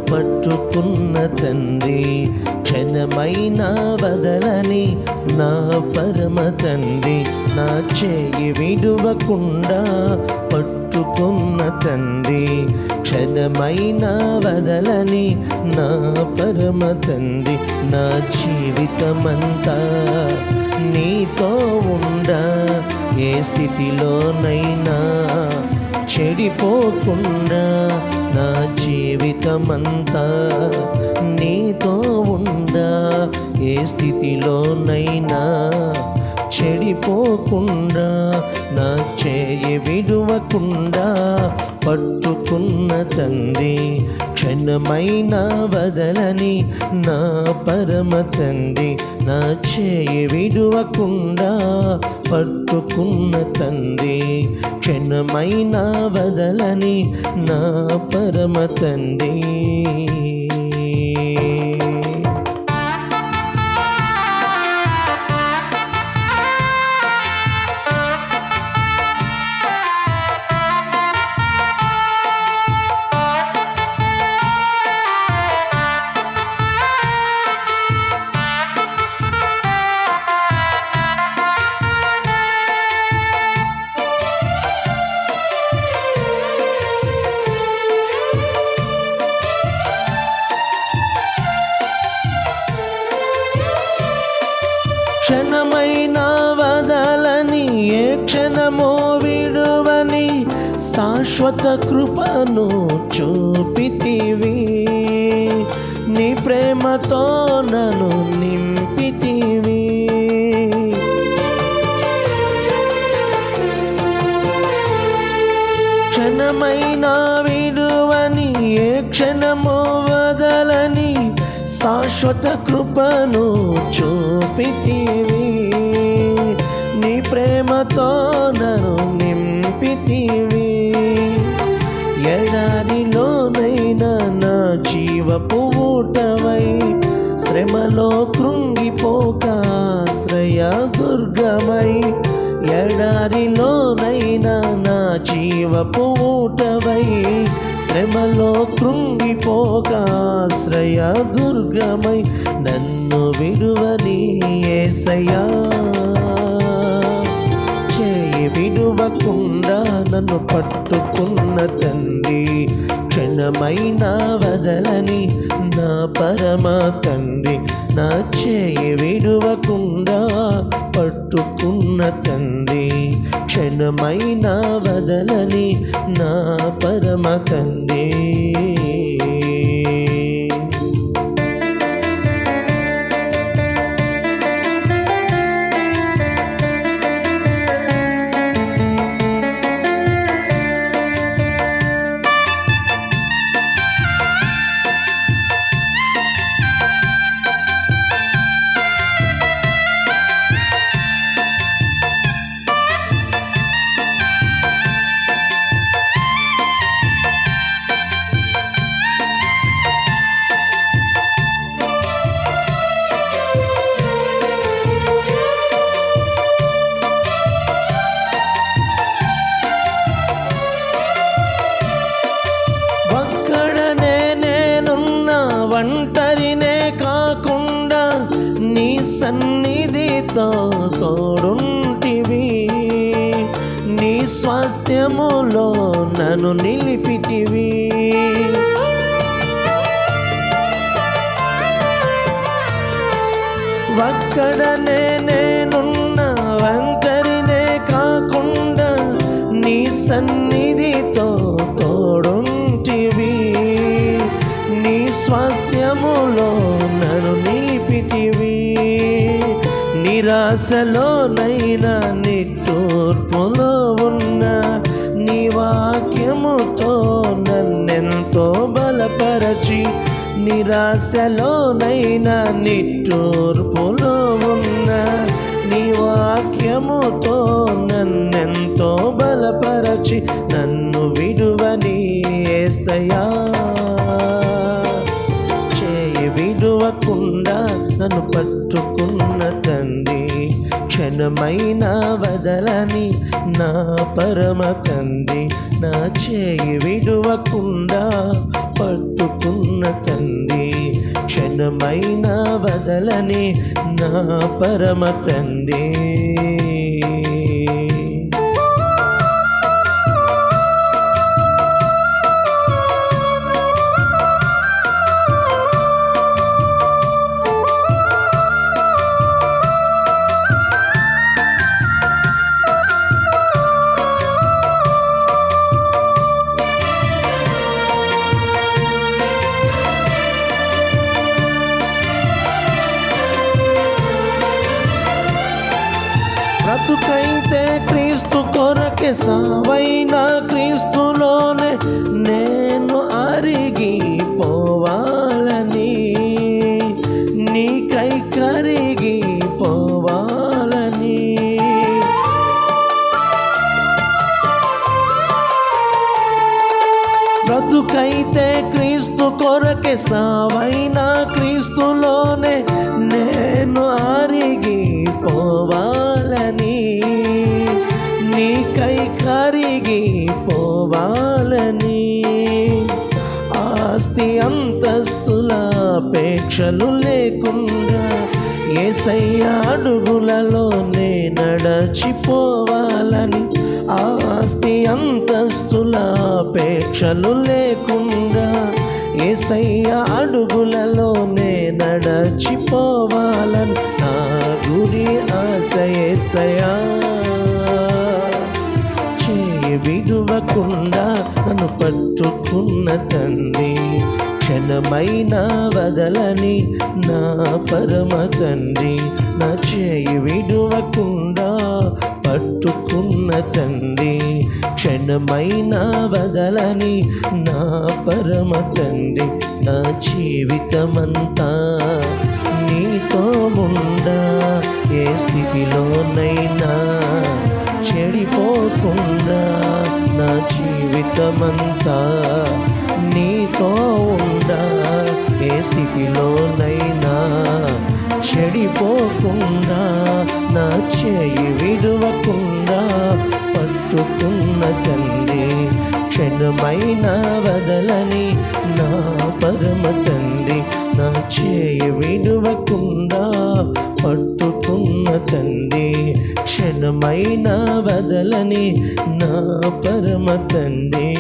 పట్టుకున్న తండ్రి, క్షణమైనా వదలని నా పరమ తండ్రి, నా చేయి విడువకుండా పట్టుకున్న తండ్రి, క్షణమైనా వదలని నా పరమ తండ్రి, నా జీవితమంతా నీతో ఉండా, ఏ స్థితిలోనైనా చెడిపోకుండా, నా జీవితమంతా నీతో ఉండా, ఏ స్థితిలోనైనా చెడిపోకుండా, నా చేయి విడువకుండా పట్టుకున్న తండ్రి, క్షణమైనా వదలని నా పరమ తండ్రి, నా చేయి విడువకుండా పట్టుకున్న తండ్రి, క్షణమైనా వదలని నా పరమ తండ్రి. క్షణమైనా వదలని, ఏ క్షణమో విడువని శాశ్వత కృపను చూపితివి, నీ ప్రేమతో నన్ను నింపితివి. క్షణమైనా విడువని, ఏ క్షణమో వదలని శాశ్వత కృపను చూపితివి, నీ ప్రేమతో నన్ను నింపితివి. ఎడారిలోనైనా నా జీవపు ఊటవై, శ్రమలో కృంగిపోక ఆశ్రయ దుర్గమై, ఎడారిలోనైనా నా జీవపు ఊటవై, శ్రమలో కృంగిపోక ఆశ్రయ దుర్గమై, నన్ను విడువని యేసయ్యా, చేయి విడువకుండా నన్ను పట్టుకున్న తండ్రి, క్షణమైనా వదలని నా పరమ తండ్రి, నా చేయి విడువకుండా పట్టుకున్న తండ్రి, క్షణమైనా వదలని నా పరమ తండ్రి. ఒంటరినే కాకుండా నీ సన్నిధితో తోడుంటివి, నీ స్వాస్థ్యములో నన్ను నిలిపితివి. ఒక్కడనే నేనున్న ఒంటరినే కాకుండా నీ సన్నిధితో తోడుంటివి, నీ స్వాస్థ్యములో నన్ను నిలిపితివి. నిరాశలోనైనా నిట్టూర్పులో ఉన్న నీ వాక్యముతో నన్నెంతో బలపరచి, నిరాశలోనైనా నిట్టూర్పులో ఉన్న నీ వాక్యముతో నన్నెంతో బలపరచి, నన్ను విడువని యేసయ్యా, చేయి విడువకుండా నన్ను పట్టుకున్న తండ్రి, క్షణమైన వదలని నా పరమ తండ్రి, నా చేయి విడువకుండా పట్టుకున్న తండ్రి, క్షణమైన వదలని నా పరమ తండ్రి. బ్రతుకైతే క్రీస్తు కొరకే, సావైనా క్రీస్తులోనే నేను అరిగిపోవాలని, నీకై కరిగిపోవాలని. బ్రతుకైతే క్రీస్తు కొరకే, సావైనా క్రీస్తులోనే నేను అరిగిపోవాలని, నీకై కరిగిపోవాలని. ఆస్తి అంతస్తుల అపేక్షలు లేకుండా యేసయ్య అడుగులలోనే నడచిపోవాలని. ఆస్తి అంతస్తుల అపేక్షలు లేకుండా యేసయ్య అడుగులలోనే నడచిపోవాలని. నా గురి ఆశ యేసయ్యా, చేయి విడువకుండా నన్ను పట్టుకున్న తండ్రి, క్షణమైన వదలని నా పరమ తండ్రి, నా చేయి విడువకుండా పట్టుకున్న తండ్రి, క్షణమైన వదలని నా పరమ తండ్రి. నా జీవితమంతా నీతో ఉండా, ఏ స్థితిలోనైనా చెడిపోకుండా, నా జీవితమంతా నీతో ఉండా, ఏ స్థితిలోనైనా చెడిపోకుండా, నా చేయి విడువకుండా పట్టుకున్న తండ్రి, క్షణమైన వదలని నా పరమ తండ్రి, నా చేయి విడువకుండా పట్టుకున్న తండ్రి, క్షణమైన వదలని నా పరమ తండ్రి.